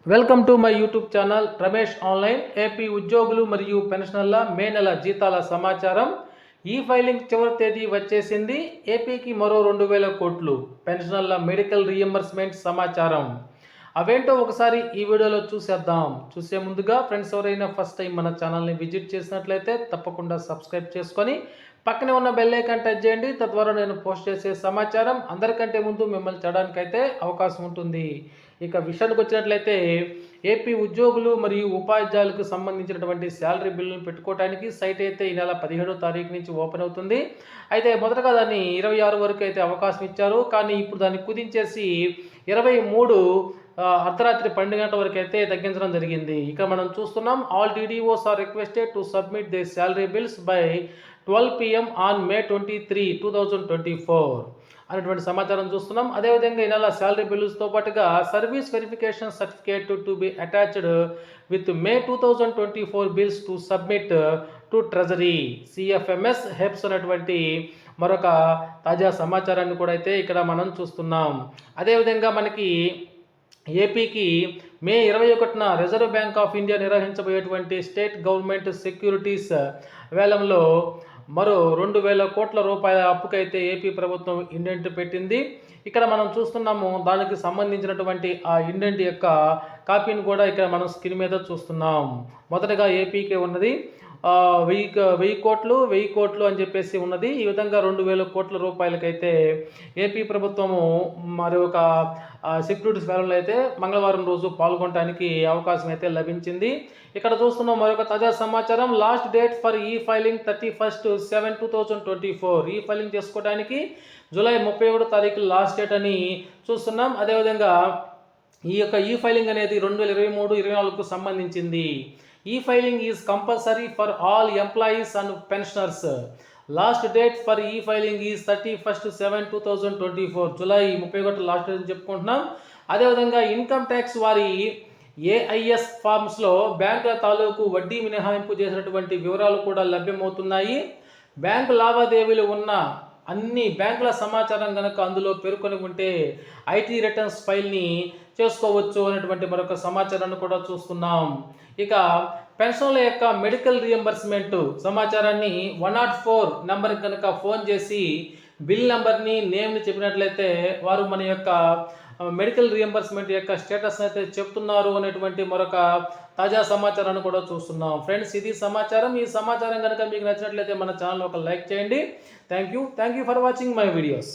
Welcome to my YouTube channel Ramesh online. AP ఉద్యోగులు మరియు పెన్షనర్ల మే నెల జీతాల సమాచారం. ఈ ఫైలింగ్ చివరి తేదీ వచ్చేసింది. ఏపీకి మరో 2,000 కోట్లు. పెన్షనర్ల మెడికల్ రీఎంబర్స్మెంట్ సమాచారం. అవేంటో ఒకసారి ఈ వీడియోలో చూసేద్దాం. చూసే ముందుగా ఫ్రెండ్స్ ఎవరైనా ఫస్ట్ టైం మన ఛానల్ని విజిట్ చేసినట్లయితే తప్పకుండా సబ్స్క్రైబ్ చేసుకొని పక్కనే ఉన్న బెల్ ఐకాన్ టచ్ చేయండి. తద్వారా నేను పోస్ట్ చేసే సమాచారం అందరికంటే ముందు మిమ్మల్ని చేయడానికైతే అవకాశం ఉంటుంది. ఇక విషయానికి వచ్చినట్లయితే ఏపీ ఉద్యోగులు మరియు ఉపాధ్యాయులకు సంబంధించినటువంటి శాలరీ బిల్లును పెట్టుకోవడానికి సైట్ అయితే ఈ నెల 17వ తారీఖు నుంచి ఓపెన్ అవుతుంది. అయితే మొదటగా దాన్ని 26 వరకు అయితే అవకాశం ఇచ్చారు. కానీ ఇప్పుడు దాన్ని కుదించేసి 23 అర్ధరాత్రి 12 గంటల వరకు అయితే తగ్గించడం జరిగింది. ఇక్కడ మనం చూస్తున్నాం, all TDOs are requested to submit their salary bills by 12 PM on May 23, 2024 అనేటువంటి సమాచారం చూస్తున్నాం. అదేవిధంగా ఈ నెల శాలరీ బిల్లుతో పాటుగా service verification certificate to be attached with May 2024 bills to submit to treasury CFMS హెప్స్ అనేటువంటి మరొక తాజా సమాచారాన్ని కూడా అయితే ఇక్కడ మనం చూస్తున్నాం. అదేవిధంగా మనకి ఏపీకి మే 21న రిజర్వ్ బ్యాంక్ ఆఫ్ ఇండియా నిర్వహించబోయేటువంటి స్టేట్ గవర్నమెంట్ సెక్యూరిటీస్ వేలంలో మరో 2,000 కోట్ల రూపాయల అప్పుకైతే ఏపీ ప్రభుత్వం ఇండెంట్ పెట్టింది. ఇక్కడ మనం చూస్తున్నాము, దానికి సంబంధించినటువంటి ఆ ఇండెంట్ యొక్క కాపీని కూడా ఇక్కడ మనం స్క్రీన్ మీద చూస్తున్నాం. మొదటగా ఏపీకే ఉన్నది 1,000 కోట్లు అని చెప్పేసి ఉన్నది. ఈ విధంగా 2,000 కోట్ల రూపాయలకైతే ఏపీ ప్రభుత్వము మరి ఒక సెక్యూరిటీస్ వేలంలో అయితే మంగళవారం రోజు పాల్గొనడానికి అవకాశం అయితే లభించింది. ఇక్కడ చూస్తున్నాం మరొక తాజా సమాచారం. Last date for e filing 31/7/2024. ఈ ఫైలింగ్ చేసుకోవడానికి జూలై 31వ తారీఖు లాస్ట్ డేట్ అని చూస్తున్నాం. అదేవిధంగా ఈ ఫైలింగ్ అనేది 2023-24కు సంబంధించింది. ఈ filing is compulsory for all employees and pensioners. Last date for e filing is 31/7/2024. July 31 last date అని చెప్పుకుంటున్నాం. అదేవిధంగా ఇన్కమ్ ట్యాక్స్ వారి ఏఐఎస్ ఫార్మ్స్లో బ్యాంకుల తాలూకు వడ్డీ మినహాయింపు చేసినటువంటి వివరాలు కూడా లభ్యమవుతున్నాయి. బ్యాంకు లావాదేవీలు ఉన్న అన్ని బ్యాంకుల సమాచారం కనుక అందులో పేర్కొని ఉంటే ఐటీ రిటర్న్స్ ఫైల్ని చేసుకోవచ్చు అనేటువంటి మరొక సమాచారాన్ని కూడా చూస్తున్నాం. ఇక పెన్షన్ల యొక్క మెడికల్ రీఎంబర్స్మెంట్ సమాచారాన్ని 104 నెంబర్ కనుక ఫోన్ చేసి బిల్ నెంబర్ని నేమ్ని చెప్పినట్లయితే వారు మన యొక్క మెడికల్ రీఎంబర్స్మెంట్ యొక్క స్టేటస్ అయితే చెప్తున్నారు అనేటువంటి మరొక తాజా సమాచారాన్ని కూడా చూస్తున్నాం. ఫ్రెండ్స్, ఇది సమాచారం. ఈ సమాచారం కనుక మీకు నచ్చినట్లయితే మన ఛానల్ ఒక లైక్ చేయండి. Thank you for watching my videos.